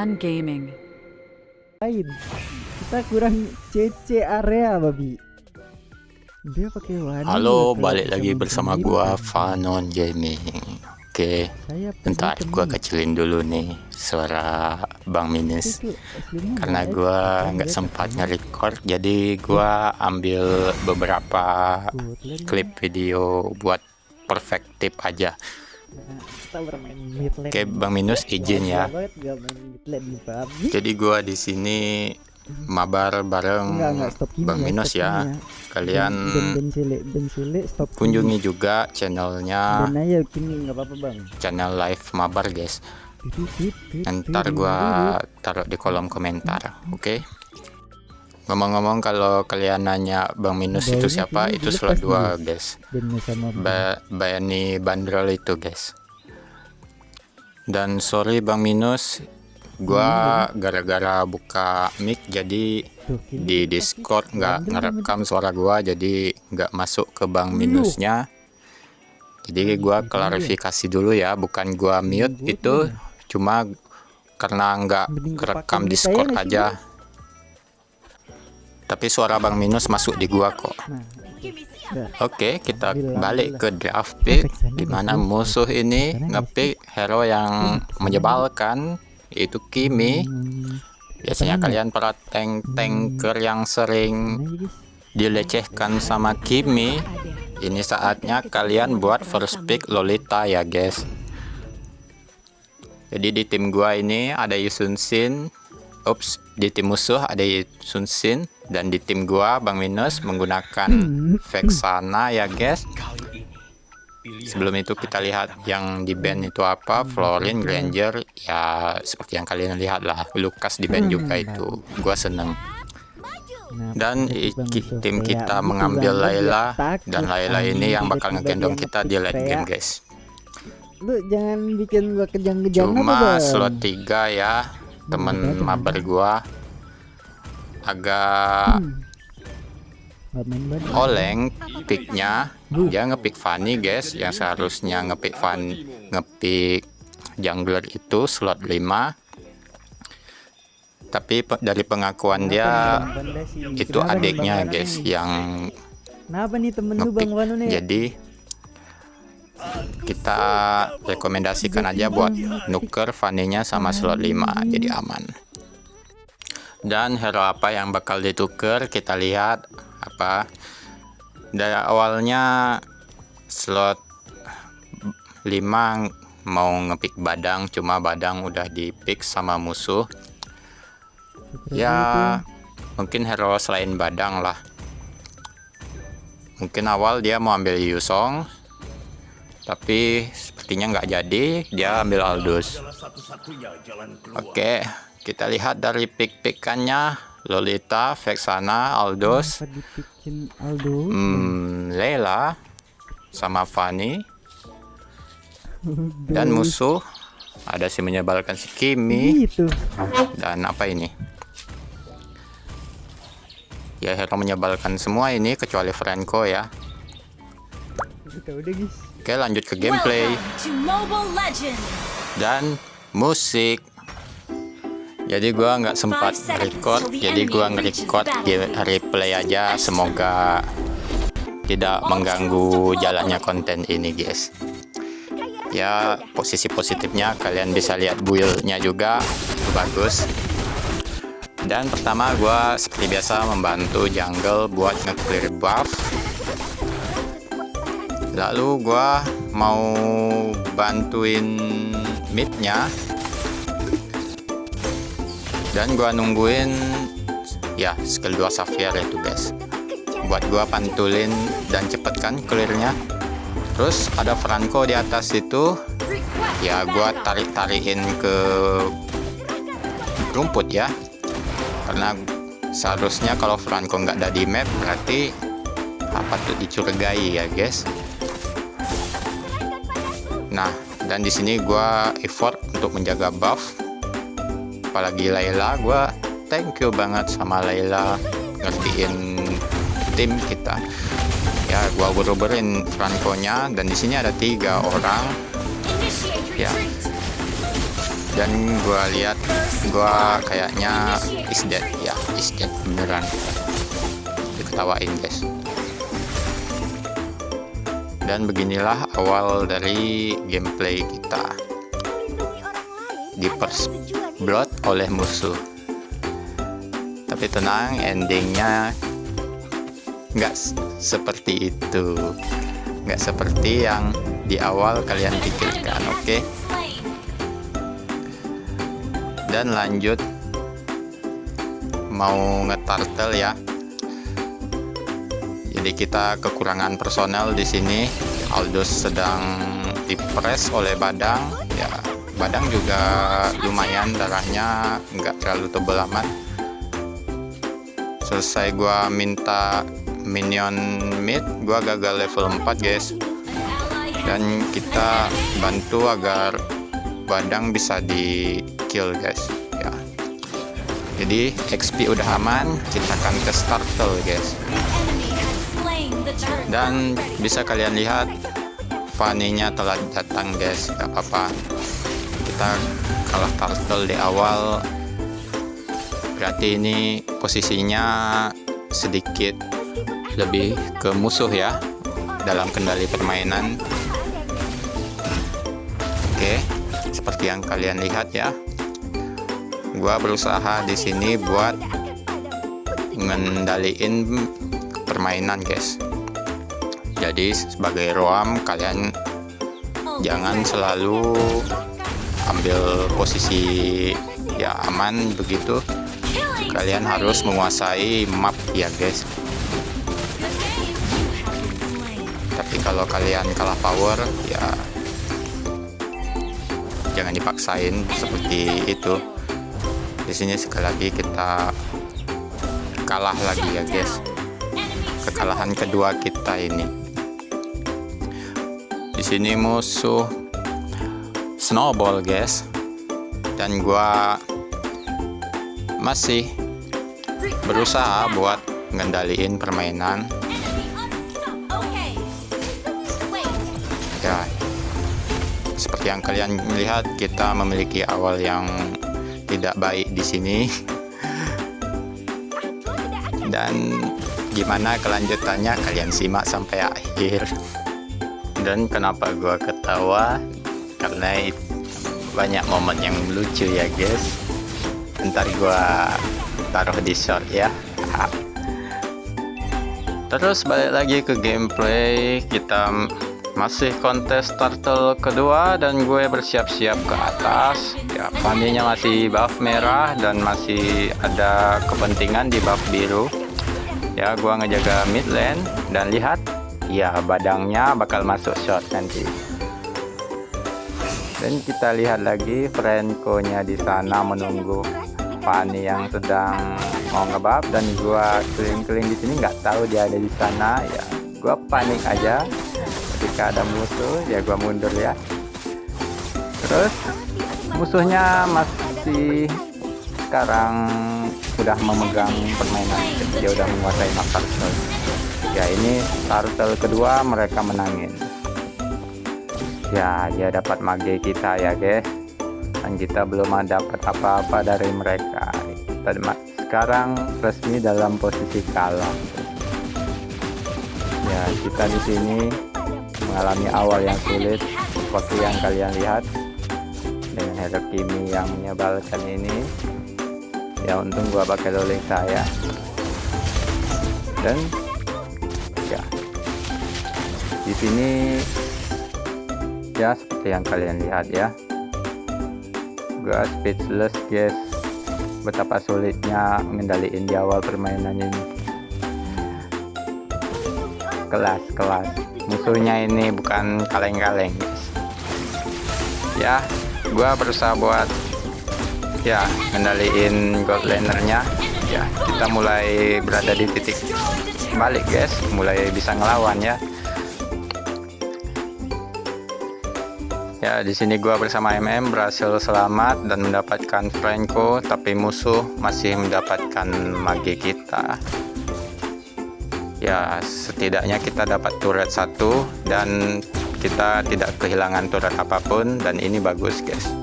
Fun Gaming. Lain. Kita kurang CC area, babi. Dia pakai warna. Halo, balik lagi bersama gua Fanon Gaming. Oke, bentar gua kecilin dulu nih suara Bang Minus karena gua nggak sempat nge-record, jadi gua ambil beberapa klip video buat perspektif aja. Oke, Bang Minus izin ya. Jadi gua di sini mabar bareng Bang Minus ya. Kalian kunjungi juga channelnya, channel live mabar guys. Ntar gua taruh di kolom komentar. Oke. Ngomong-ngomong, kalau kalian nanya Bang Minus itu siapa, itu slot 2 guys. Bayani bandrol itu guys. Dan sorry Bang Minus, gua gara-gara buka mic jadi di Discord nggak ngerekam suara gua, jadi nggak masuk ke Bang Minusnya. Jadi gua klarifikasi dulu ya, bukan gua mute itu, cuma karena nggak kerekam Discord aja. Tapi suara Bang Minus masuk di gua kok. Oke, kita balik ke draft pick, dimana musuh ini ngepick hero yang menyebalkan, yaitu Kimi. Biasanya kalian para tanker yang sering dilecehkan sama Kimi, ini saatnya kalian buat first pick Lolita ya guys. Jadi di tim gua ini ada Yusun Shin, di tim musuh ada Yusun Shin, dan di tim gua Bang Minus menggunakan Vexana ya guys. Sebelum itu kita lihat yang di band itu apa, Florin, Granger, ya seperti yang kalian lihat lah. Lukas di band juga itu, gua seneng. Dan tim kita mengambil Layla, dan Layla ini yang bakal ngegendong kita di late game guys. Lu jangan bikin gua kejang-kejang. Cuma slot 3 ya, temen mabar gua agak oleng picknya. Dia ngepick Fanny guys, yang seharusnya ngepick jungler itu slot 5. Tapi dari pengakuan dia itu adiknya guys yang ngepick. Jadi kita rekomendasikan aja buat nuker Fanny-nya sama slot 5, jadi aman. Dan hero apa yang bakal dituker, kita lihat apa. Dari awalnya slot 5 mau ngepick Badang, cuma Badang udah dipick sama musuh. Ya mungkin hero selain Badang lah. Mungkin awal dia mau ambil Yusong, tapi sepertinya nggak jadi, dia ambil Aldous. Oke, kita lihat dari pick-pickannya, Lolita, Vexana, Aldous, Layla, sama Fanny. Dan musuh ada si menyebalkan si Kimi. Dan apa ini? Ya hero menyebalkan semua ini kecuali Franco ya. Oke, lanjut ke gameplay dan musik. Jadi gua nggak sempat record, jadi gua nge-record replay aja, semoga tidak mengganggu jalannya konten ini guys. Ya posisi positifnya kalian bisa lihat build-nya juga bagus. Dan pertama gua seperti biasa membantu jungle buat nge-clear buff. Lalu gua mau bantuin mid-nya. Dan gua nungguin ya skill 2 Sapphire itu guys, buat gua pantulin dan cepetkan clearnya. Terus ada Franco di atas itu, ya gua tarik-tarikin ke rumput ya, karena seharusnya kalau Franco nggak ada di map berarti apa tuh dicurigai ya guys. Nah, dan di sini gua effort untuk menjaga buff. Apalagi Layla, gue thank you banget sama Layla ngertiin tim kita. Ya, gue beruberin Franco-nya, dan di sini ada 3 orang. Ya, dan gue lihat gua kayaknya is dead beneran. Diketawain guys. Dan beginilah awal dari gameplay kita. Di first blood oleh musuh. Tapi tenang, endingnya nggak seperti itu. Nggak seperti yang di awal kalian pikirkan, oke? Dan lanjut mau nge-turtle ya. Jadi kita kekurangan personel di sini. Aldous sedang dipres oleh Badang. Ya, Badang juga lumayan darahnya, nggak terlalu tebel amat. Selesai gua minta minion mid, gua gagal level 4 guys. Dan kita bantu agar Badang bisa di kill guys ya. Jadi XP udah aman, kita akan ke turtle guys. Dan bisa kalian lihat Fanny-nya telah datang guys, gak apa-apa. Kita kalah turtle di awal, berarti ini posisinya sedikit lebih ke musuh ya dalam kendali permainan. Oke, seperti yang kalian lihat ya. Gua berusaha di sini buat ngendaliin permainan guys. Jadi sebagai roam kalian jangan selalu ambil posisi ya aman begitu. Kalian harus menguasai map ya guys. Tapi kalau kalian kalah power ya jangan dipaksain seperti itu. Di sini sekali lagi kita kalah lagi ya guys. Kekalahan kedua kita ini. Di sini musuh Snowball guys. Dan gua masih berusaha buat ngendaliin permainan. Ya, seperti yang kalian lihat, kita memiliki awal yang tidak baik di sini. Dan gimana kelanjutannya kalian simak sampai akhir. Dan kenapa gua ketawa? Karena banyak momen yang lucu ya guys. Ntar gua taruh di short ya. Terus balik lagi ke gameplay. Kita masih kontes turtle kedua dan gue bersiap-siap ke atas ya. Fanny-nya masih buff merah dan masih ada kepentingan di buff biru ya. Gua ngejaga mid lane dan lihat ya, Badangnya bakal masuk shot nanti. Dan kita lihat lagi Franco-nya di sana menunggu Fanny yang sedang mau ngebab, dan gua keliling-keliling di sini nggak tahu dia ada di sana ya. Gua panik aja ketika ada musuh ya, gua mundur ya. Terus musuhnya masih sekarang udah memegang permainan, dia udah menguasai map turtle ya. Ini turtle kedua mereka menangin ya. Dia dapat mage kita ya guys, dan kita belum dapat apa-apa dari mereka. Kita sekarang resmi dalam posisi kalah ya. Kita di sini mengalami awal yang sulit seperti yang kalian lihat dengan hero Kimi yang menyebalkan ini ya. Untung gua pakai loleng saya, dan ya di sini ya seperti yang kalian lihat ya. Gua speechless guys, betapa sulitnya mengendalikan di awal permainan ini. Kelas musuhnya ini bukan kaleng-kaleng guys ya. Gua berusaha buat ya ngendaliin gold lanernya ya. Kita mulai berada di titik balik guys, mulai bisa ngelawan ya. Ya, di sini gua bersama MM berhasil selamat dan mendapatkan Franco, tapi musuh masih mendapatkan mage kita. Ya, setidaknya kita dapat turret 1 dan kita tidak kehilangan turret apapun, dan ini bagus guys.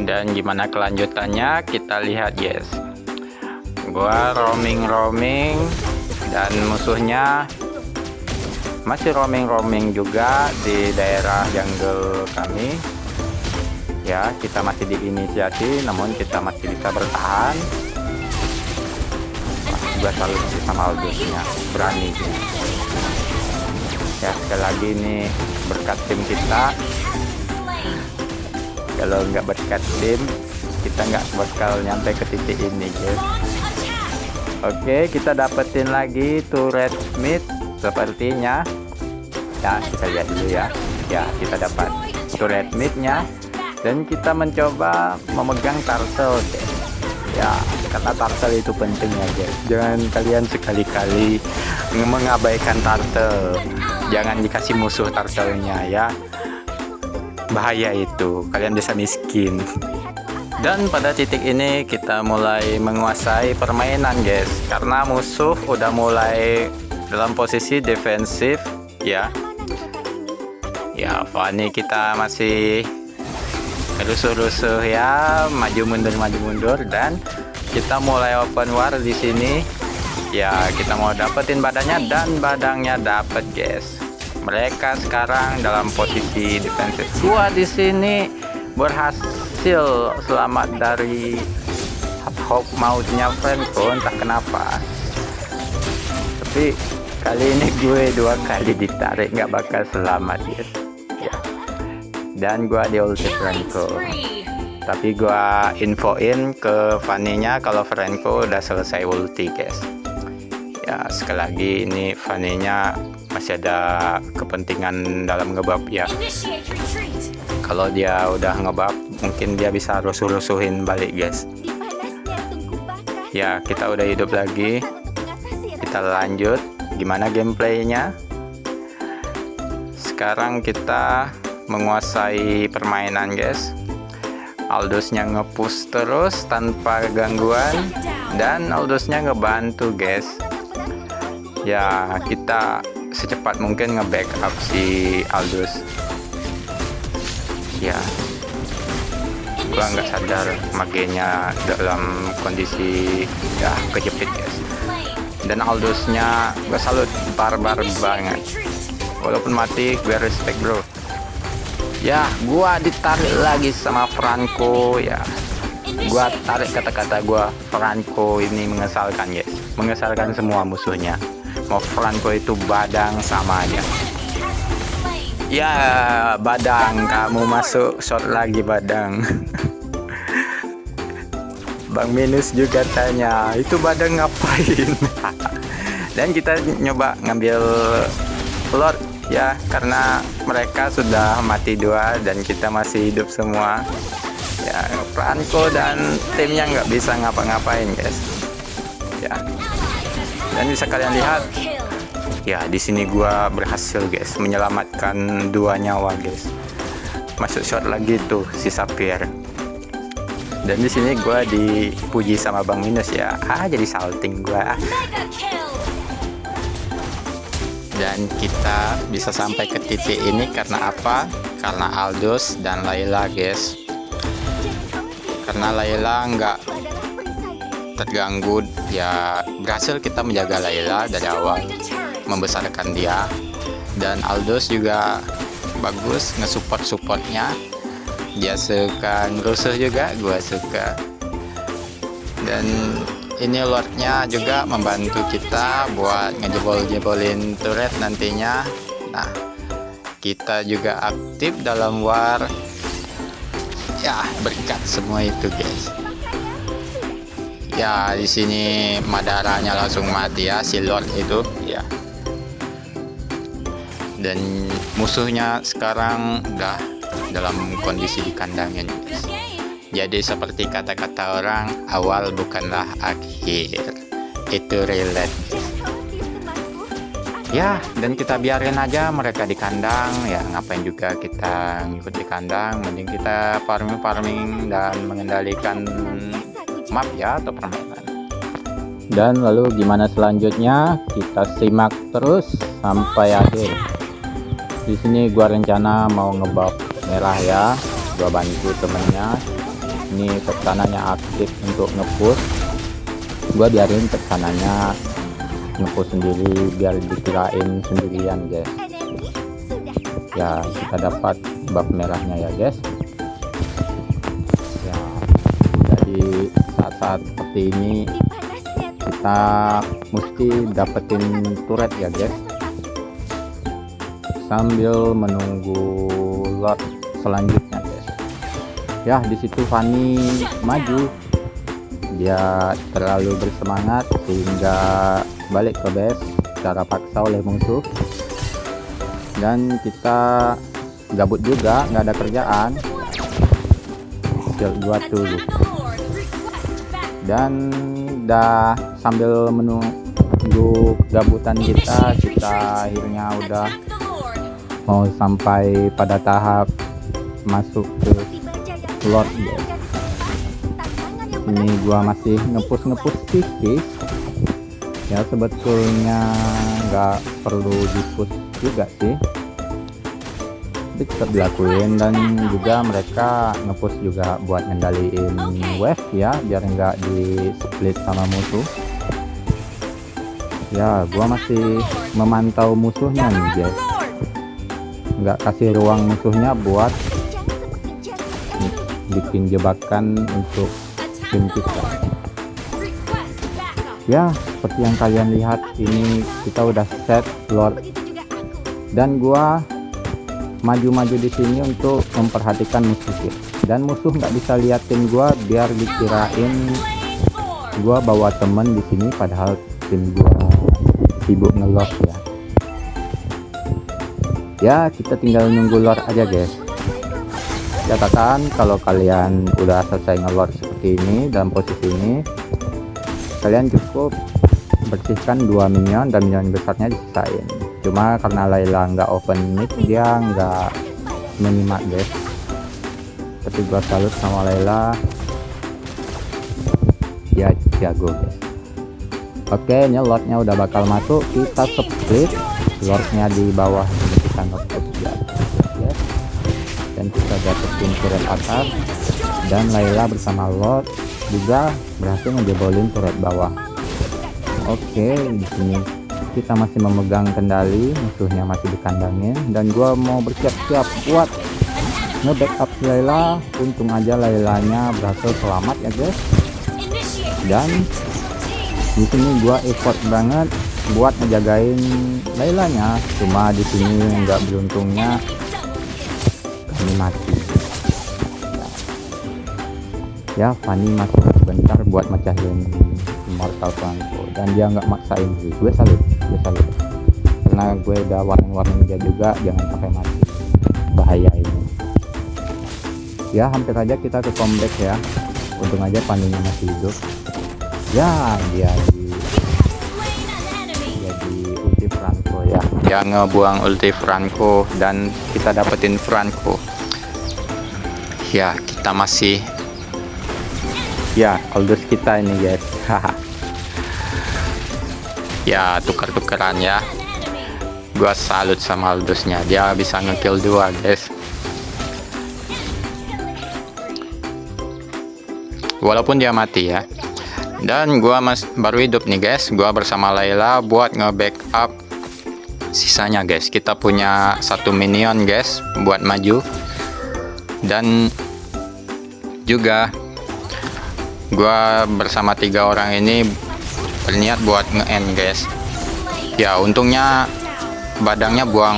Dan gimana kelanjutannya kita lihat guys. Gua roaming dan musuhnya masih roaming juga di daerah jungle kami. Ya, kita masih diinisiasi, namun kita masih bisa bertahan. Gua salut sama Aldous-nya, berani dia. Ya, sekali lagi ini berkat tim kita. Kalau nggak berkat tim, kita nggak bakal nyampe ke titik ini guys. Oke, kita dapetin lagi turret mid sepertinya. Ya, kita lihat dulu ya. Ya, kita dapat turret midnya. Dan kita mencoba memegang turtle guys. Ya, karena turtle itu penting ya guys. Jangan kalian sekali-kali mengabaikan turtle. Jangan dikasih musuh turtle-nya ya. Bahaya itu, kalian bisa miskin. Dan pada titik ini kita mulai menguasai permainan guys. Karena musuh udah mulai dalam posisi defensif ya. Ya, Fanny kita masih rusuh-rusuh ya, maju mundur dan kita mulai open war di sini. Ya, kita mau dapetin badannya dan badangnya dapet guys. Mereka sekarang dalam posisi defensif. Gua di sini berhasil selamat dari hawk mautnya Franco, entah kenapa. Tapi kali ini gue 2 kali ditarik, nggak bakal selamat guys. Dan gua di ulti Franco, tapi gua infoin ke Fanny-nya kalau Franco udah selesai ulti guys. Ya, sekali lagi ini Fanny-nya masih ada kepentingan dalam ngebab ya. Kalau dia udah ngebab, mungkin dia bisa rusuh-rusuhin balik guys. Ya, kita udah hidup lagi. Kita lanjut gimana gameplaynya. Sekarang kita menguasai permainan guys. Aldous-nya nge-push terus tanpa gangguan dan Aldous-nya ngebantu guys. Ya, kita secepat mungkin nge-backup si Aldous. Ya, gua nggak sadar magenya dalam kondisi ya kejepit guys. Dan Aldous-nya gua salut, barbar banget. Walaupun mati, gue respect bro. Ya, gua ditarik lagi sama Franco ya. Gua tarik kata-kata gua, Franco ini mengesalkan guys. Mengesalkan semua musuhnya. Mau Franco itu badang sama aja. Ya, badang, kamu masuk shot lagi badang. Bang Minus juga tanya, itu badang ngapain? Dan kita nyoba ngambil Lord ya, karena mereka sudah mati 2 dan kita masih hidup semua. Ya, Franco dan timnya nggak bisa ngapa-ngapain guys. Ya, dan bisa kalian lihat ya, di sini gua berhasil guys menyelamatkan 2 nyawa guys. Masuk shot lagi tuh si Sapphire. Dan di sini gua dipuji sama Bang Minus ya. Jadi salting gua. Dan kita bisa sampai ke titik ini karena apa? Karena Aldous dan Layla guys. Karena Layla nggak terganggu ya, berhasil kita menjaga Layla dari awal, membesarkan dia. Dan Aldous juga bagus nge-supportnya. Dia suka ngerusuh juga, gua suka. Dan ini Lordnya juga membantu kita buat ngejebol-jebolin turret nantinya. Nah, kita juga aktif dalam war. Ya, berkat semua itu guys. Ya, di sini Madaranya langsung mati ya, si Lord itu ya. Dan musuhnya sekarang udah dalam kondisi dikandangin guys. Jadi seperti kata-kata orang, awal bukanlah akhir. Itu relate. Ya, dan kita biarin aja mereka di kandang. Ya, ngapain juga kita ngikut di kandang. Mending kita farming dan mengendalikan map ya, atau permainan. Dan lalu gimana selanjutnya? Kita simak terus sampai akhir. Di sini gua rencana mau ngebuff merah ya. Gua bantu temennya. Ini Vexananya aktif untuk ngepush, gua biarin Vexananya ngepush sendiri biar dikirain sendirian guys. Ya kita dapat buff merahnya ya guys. Ya, jadi saat-saat seperti ini kita mesti dapetin turret ya guys, sambil menunggu Lord selanjutnya guys. Ya di situ Fanny maju, dia terlalu bersemangat sehingga balik ke base secara paksa oleh musuh, dan kita gabut juga, nggak ada kerjaan. Shield 2 tuh, dan dah sambil menunggu kegabutan kita akhirnya udah mau sampai pada tahap masuk ke Lord guys. Ini gua masih ngepush tipis ya, sebetulnya nggak perlu dipush juga sih, tapi tetap dilakuin. Dan juga mereka ngepush juga buat ngendaliin wave ya, biar nggak di split sama musuh. Ya gua masih memantau musuhnya nih guys, nggak kasih ruang musuhnya buat bikin jebakan untuk tim kita. Ya seperti yang kalian lihat, ini kita udah set Lord, dan gua maju-maju di sini untuk memperhatikan musuh kita. Dan musuh nggak bisa liatin gua biar dikirain gua bawa temen di sini, padahal tim gua sibuk nge-lock ya. Ya kita tinggal nunggu Lord aja guys. Catatan kalau kalian udah selesai nge-lord seperti ini, dalam posisi ini kalian cukup bersihkan 2 minion dan minion besarnya disisain. Cuma karena Layla nggak open mic, dia nggak menyimak guys. Tapi gua salut sama Layla, dia jago guys. Oke, ini lordnya udah bakal masuk, kita split. Lordnya di bawah, kita nge-push di atas guys. Dan kita dapetin turret atas, dan Layla bersama Lord juga berhasil ngejebolin turret bawah. Oke, di sini kita masih memegang kendali, musuhnya masih dikandangin, dan gua mau bersiap-siap buat nge-backup Layla. Untung aja Laylanya berhasil selamat ya guys. Dan di sini gua effort banget buat ngejagain Laylanya, cuma di sini nggak beruntungnya ini mati ya. Fanny masih sebentar buat mecahin Immortal Franco, dan dia nggak maksain sih. Gue salut karena gue udah warning dia juga jangan sampai mati, bahaya ini ya. Hampir aja kita ke comeback ya, untung aja Fanny-nya masih hidup ya. Dia di ulti Franco ya, dia ngebuang ulti Franco dan kita dapetin Franco ya. Kita masih ya Aldous kita ini guys. Ya tukar-tukaran ya, gua salut sama Aldousnya, dia bisa ngekill 2 guys. Walaupun dia mati ya. Dan gua baru hidup nih guys, gua bersama Layla buat nge-backup sisanya guys. Kita punya 1 minion guys buat maju, dan juga gua bersama 3 orang ini berniat buat nge-end guys. Ya untungnya badangnya buang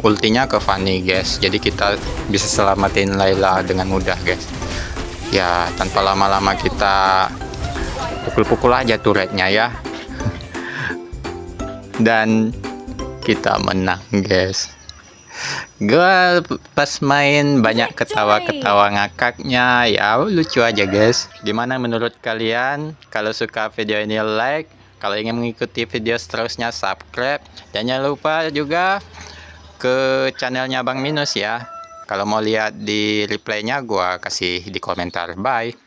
ultinya ke Fanny guys, jadi kita bisa selamatin Layla dengan mudah guys. Ya tanpa lama-lama kita pukul-pukul aja turretnya ya. Dan kita menang guys. Gue pas main banyak ketawa-ketawa ngakaknya ya, lucu aja guys. Gimana menurut kalian? Kalau suka video ini like, kalau ingin mengikuti video seterusnya subscribe, dan jangan lupa juga ke channelnya Bang Minus ya. Kalau mau lihat di replaynya gua kasih di komentar. Bye.